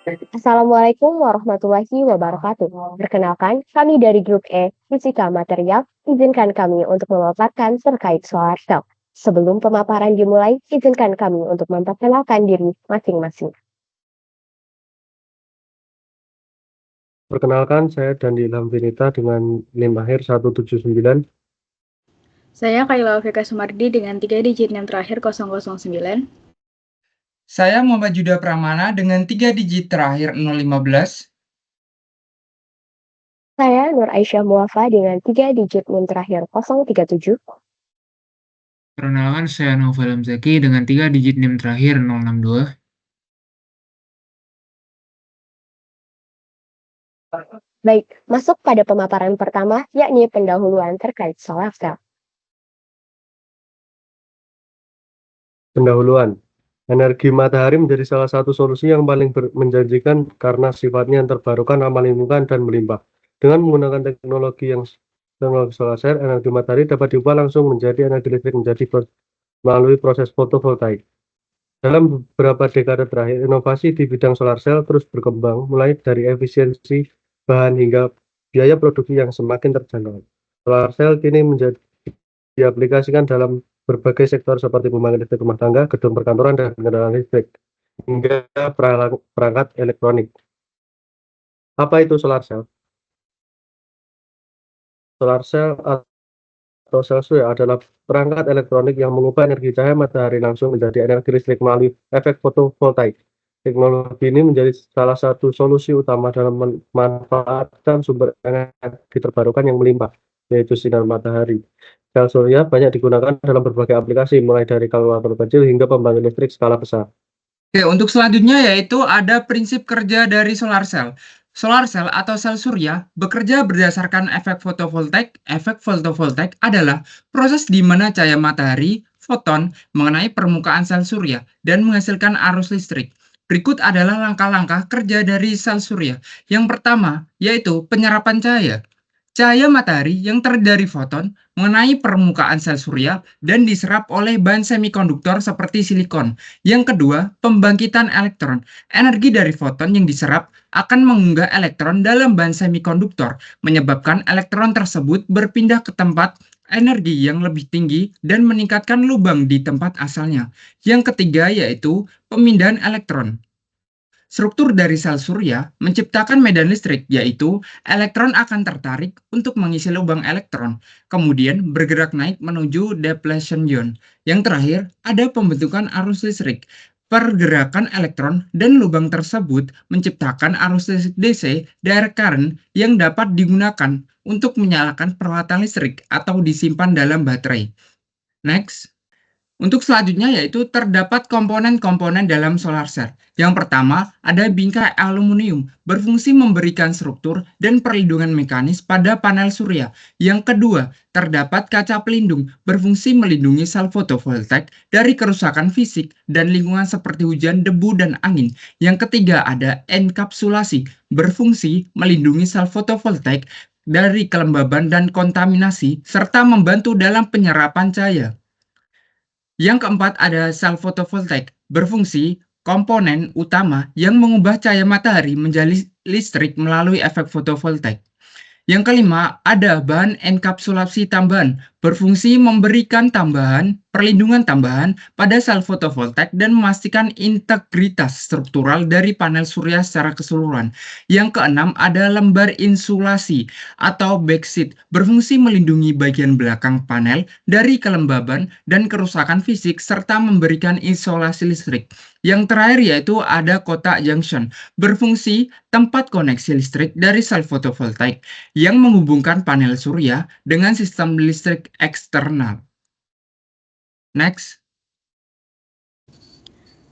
Assalamualaikum warahmatullahi wabarakatuh. Perkenalkan, kami dari Grup E, Fisika Material, izinkan kami untuk memaparkan terkait solar cell. Sebelum pemaparan dimulai, izinkan kami untuk memperkenalkan diri masing-masing. Perkenalkan, saya Dandi Ilham Vinita dengan NIM akhir 179. Saya Kayla Alvika Sumardi dengan 3 digit NIM terakhir 009. Saya Muhammad Juda Pramana dengan 3 digit terakhir 015. Saya Nur Aisyah Muafa dengan 3 digit NIM terakhir 037. Perkenalkan, saya Novel Zaki dengan 3 digit NIM terakhir 062. Baik, masuk pada pemaparan pertama, yakni pendahuluan terkait solar cell. Pendahuluan. Energi matahari menjadi salah satu solusi yang paling menjanjikan karena sifatnya yang terbarukan, ramah lingkungan, dan melimpah. Dengan menggunakan teknologi solar cell, energi matahari dapat diubah langsung menjadi energi listrik melalui proses fotovoltaik. Dalam beberapa dekade terakhir, inovasi di bidang solar cell terus berkembang, mulai dari efisiensi bahan hingga biaya produksi yang semakin terjangkau. Solar cell kini diaplikasikan dalam berbagai sektor seperti pembangkit listrik rumah tangga, gedung perkantoran, dan kendaraan listrik, hingga perangkat elektronik. Apa itu solar cell? Solar cell atau sel surya adalah perangkat elektronik yang mengubah energi cahaya matahari langsung menjadi energi listrik melalui efek fotovoltaik. Teknologi ini menjadi salah satu solusi utama dalam memanfaatkan sumber energi terbarukan yang melimpah, yaitu sinar matahari. Sel surya banyak digunakan dalam berbagai aplikasi, mulai dari kalkulator kecil hingga pembangkit listrik skala besar. Oke, untuk selanjutnya yaitu ada prinsip kerja dari solar cell. Solar cell atau sel surya bekerja berdasarkan efek fotovoltaik. Efek fotovoltaik adalah proses di mana cahaya matahari, foton, mengenai permukaan sel surya dan menghasilkan arus listrik. Berikut adalah langkah-langkah kerja dari sel surya. Yang pertama, yaitu penyerapan cahaya. Cahaya matahari yang terdiri dari foton mengenai permukaan sel surya dan diserap oleh bahan semikonduktor seperti silikon. Yang kedua, pembangkitan elektron. Energi dari foton yang diserap akan mengunggah elektron dalam bahan semikonduktor, menyebabkan elektron tersebut berpindah ke tempat energi yang lebih tinggi dan meningkatkan lubang di tempat asalnya. Yang ketiga yaitu pemindahan elektron. Struktur dari sel surya menciptakan medan listrik, yaitu elektron akan tertarik untuk mengisi lubang elektron, kemudian bergerak naik menuju depletion zone. Yang terakhir, ada pembentukan arus listrik. Pergerakan elektron dan lubang tersebut menciptakan arus listrik DC direct current yang dapat digunakan untuk menyalakan peralatan listrik atau disimpan dalam baterai. Next. Untuk selanjutnya yaitu terdapat komponen-komponen dalam solar cell. Yang pertama ada bingkai aluminium berfungsi memberikan struktur dan perlindungan mekanis pada panel surya. Yang kedua terdapat kaca pelindung berfungsi melindungi sel fotovoltaik dari kerusakan fisik dan lingkungan seperti hujan, debu, dan angin. Yang ketiga ada enkapsulasi berfungsi melindungi sel fotovoltaik dari kelembaban dan kontaminasi serta membantu dalam penyerapan cahaya. Yang keempat ada sel fotovoltaik, berfungsi komponen utama yang mengubah cahaya matahari menjadi listrik melalui efek fotovoltaik. Yang kelima, ada bahan enkapsulasi tambahan, berfungsi memberikan perlindungan tambahan pada sel fotovoltaik dan memastikan integritas struktural dari panel surya secara keseluruhan. Yang keenam, ada lembar insulasi atau backsheet, berfungsi melindungi bagian belakang panel dari kelembaban dan kerusakan fisik serta memberikan isolasi listrik. Yang terakhir yaitu ada kotak junction, berfungsi tempat koneksi listrik dari sel fotovoltaik yang menghubungkan panel surya dengan sistem listrik eksternal. Next.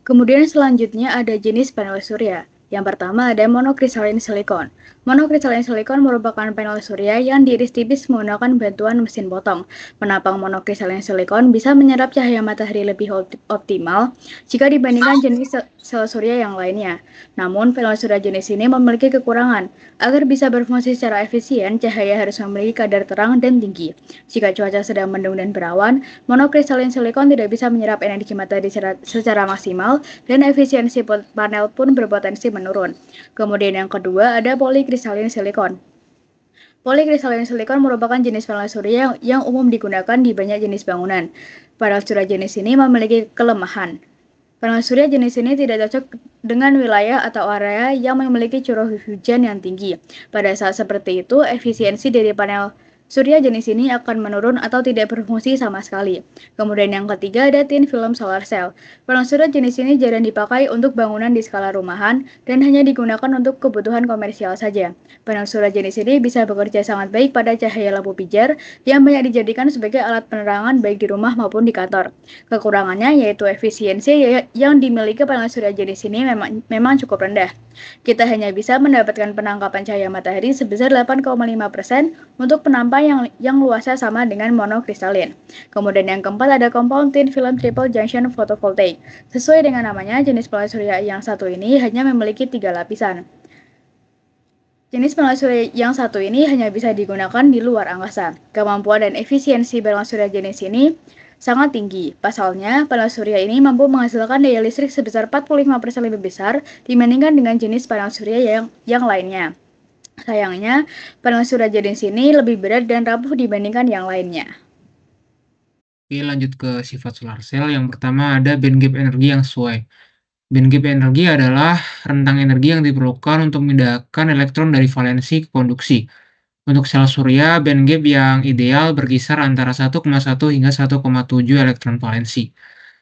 Kemudian selanjutnya ada jenis panel surya. Yang pertama ada monokristalin silikon. Monokristalin silikon merupakan panel surya yang diiris tipis menggunakan bantuan mesin potong. Penampang monokristalin silikon bisa menyerap cahaya matahari lebih optimal jika dibandingkan jenis sel surya yang lainnya. Namun, panel surya jenis ini memiliki kekurangan. Agar bisa berfungsi secara efisien, cahaya harus memiliki kadar terang dan tinggi. Jika cuaca sedang mendung dan berawan, monokristalin silikon tidak bisa menyerap energi matahari secara maksimal dan efisiensi panel pun berpotensi menurun. Kemudian yang kedua ada polikristalin silikon. Polikristalin silikon merupakan jenis panel surya yang umum digunakan di banyak jenis bangunan. Panel surya jenis ini memiliki kelemahan. Panel surya jenis ini tidak cocok dengan wilayah atau area yang memiliki curah hujan yang tinggi. Pada saat seperti itu, efisiensi dari panel surya jenis ini akan menurun atau tidak berfungsi sama sekali. Kemudian yang ketiga ada thin film solar cell. Panel surya jenis ini jarang dipakai untuk bangunan di skala rumahan dan hanya digunakan untuk kebutuhan komersial saja. Panel surya jenis ini bisa bekerja sangat baik pada cahaya lampu pijar yang banyak dijadikan sebagai alat penerangan baik di rumah maupun di kantor. Kekurangannya yaitu efisiensi yang dimiliki panel surya jenis ini memang cukup rendah. Kita hanya bisa mendapatkan penangkapan cahaya matahari sebesar 8,5% untuk penampang yang luasnya sama dengan monokristalin. Kemudian yang keempat ada compound thin film triple junction photovoltaic. Sesuai dengan namanya, jenis panel surya yang satu ini hanya memiliki 3 lapisan. Jenis panel surya yang satu ini hanya bisa digunakan di luar angkasa. Kemampuan dan efisiensi panel surya jenis ini sangat tinggi. Pasalnya, panel surya ini mampu menghasilkan daya listrik sebesar 45% lebih besar dibandingkan dengan jenis panel surya yang lainnya. Sayangnya, panel surya jenis ini lebih berat dan rapuh dibandingkan yang lainnya. Oke, lanjut ke sifat solar cell. Yang pertama ada band gap energi yang sesuai. Band gap energi adalah rentang energi yang diperlukan untuk memindahkan elektron dari valensi ke konduksi. Untuk sel surya, band gap yang ideal berkisar antara 1,1 hingga 1,7 elektron valensi.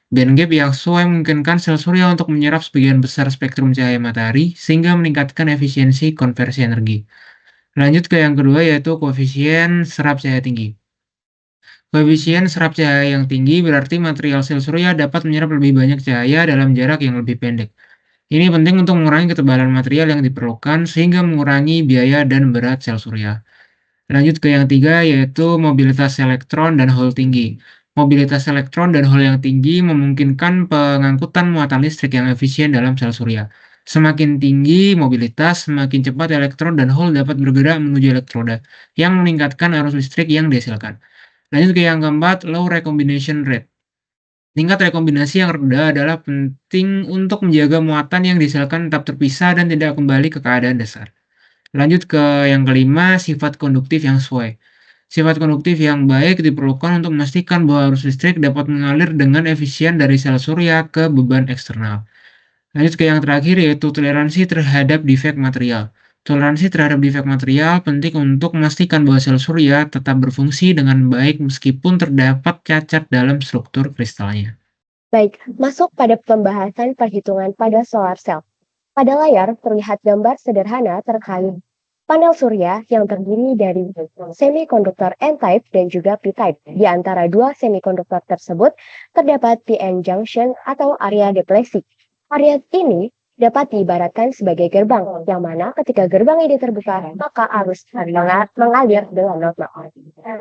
Band gap yang sesuai memungkinkan sel surya untuk menyerap sebagian besar spektrum cahaya matahari sehingga meningkatkan efisiensi konversi energi. Lanjut ke yang kedua yaitu koefisien serap cahaya tinggi. Koefisien serap cahaya yang tinggi berarti material sel surya dapat menyerap lebih banyak cahaya dalam jarak yang lebih pendek. Ini penting untuk mengurangi ketebalan material yang diperlukan sehingga mengurangi biaya dan berat sel surya. Lanjut ke yang ketiga yaitu mobilitas elektron dan hole tinggi. Mobilitas elektron dan hole yang tinggi memungkinkan pengangkutan muatan listrik yang efisien dalam sel surya. Semakin tinggi mobilitas, semakin cepat elektron dan hole dapat bergerak menuju elektroda, yang meningkatkan arus listrik yang dihasilkan. Lanjut ke yang keempat, low recombination rate. Tingkat rekombinasi yang rendah adalah penting untuk menjaga muatan yang dihasilkan tetap terpisah dan tidak kembali ke keadaan dasar. Lanjut ke yang kelima, sifat konduktif yang sesuai. Sifat konduktif yang baik diperlukan untuk memastikan bahwa arus listrik dapat mengalir dengan efisien dari sel surya ke beban eksternal. Lanjut ke yang terakhir yaitu toleransi terhadap defek material. Toleransi terhadap defek material penting untuk memastikan bahwa sel surya tetap berfungsi dengan baik meskipun terdapat cacat dalam struktur kristalnya. Baik, masuk pada pembahasan perhitungan pada solar cell. Pada layar terlihat gambar sederhana terkait panel surya yang terdiri dari semikonduktor N-type dan juga P-type. Di antara dua semikonduktor tersebut terdapat PN junction atau area depleksi. Area ini dapat diibaratkan sebagai gerbang, yang mana ketika gerbang ini terbuka, maka arus mengalir dengan normal.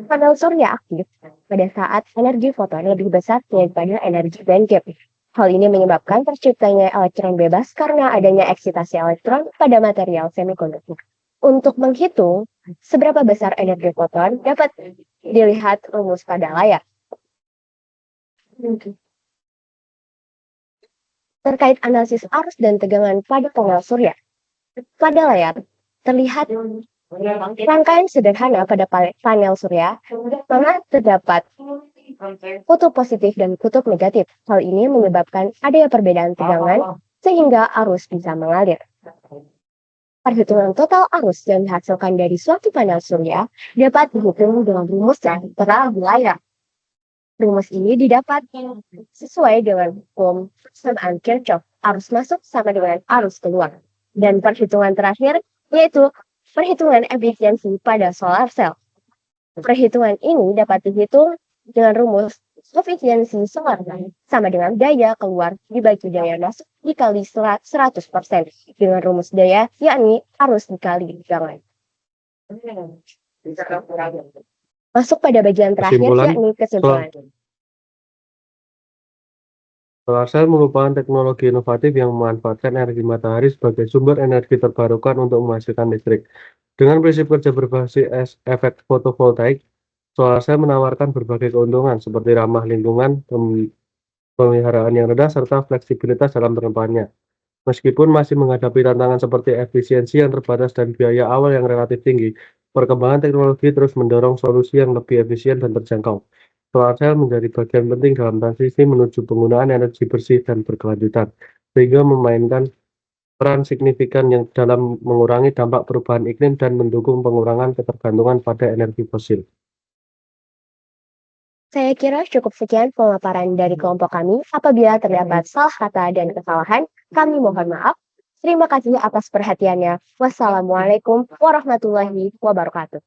Panel surya aktif pada saat energi foton lebih besar daripada energi band gap. Hal ini menyebabkan terciptanya elektron bebas karena adanya eksitasi elektron pada material semikonduktor. Untuk menghitung seberapa besar energi foton dapat dilihat rumus pada layar. Terkait analisis arus dan tegangan pada panel surya. Pada layar terlihat rangkaian sederhana pada panel surya, mana terdapat kutub positif dan kutub negatif. Hal ini menyebabkan adanya perbedaan tegangan sehingga arus bisa mengalir. Perhitungan total arus yang dihasilkan dari suatu panel surya dapat dihitung dengan rumus yang tertera di layar. Rumus ini didapat sesuai dengan hukum persamaan Kirchhoff. Arus masuk sama dengan arus keluar. Dan perhitungan terakhir yaitu perhitungan efisiensi pada solar cell. Perhitungan ini dapat dihitung dengan rumus efisiensi solar sama dengan daya keluar dibagi daya masuk dikali 100% dengan rumus daya yakni arus dikali tegangan. Masuk pada bagian terakhir yakni kesimpulan. Solar cell merupakan teknologi inovatif yang memanfaatkan energi matahari sebagai sumber energi terbarukan untuk menghasilkan listrik. Dengan prinsip kerja berbasis efek fotovoltaik, solar cell menawarkan berbagai keuntungan seperti ramah lingkungan, pemeliharaan yang rendah, serta fleksibilitas dalam penempatannya. Meskipun masih menghadapi tantangan seperti efisiensi yang terbatas dan biaya awal yang relatif tinggi, perkembangan teknologi terus mendorong solusi yang lebih efisien dan terjangkau. Solar cell menjadi bagian penting dalam transisi menuju penggunaan energi bersih dan berkelanjutan, sehingga memainkan peran signifikan yang dalam mengurangi dampak perubahan iklim dan mendukung pengurangan ketergantungan pada energi fosil. Saya kira cukup sekian pemaparan dari kelompok kami. Apabila terdapat salah kata dan kesalahan, kami mohon maaf. Terima kasih atas perhatiannya. Wassalamualaikum warahmatullahi wabarakatuh.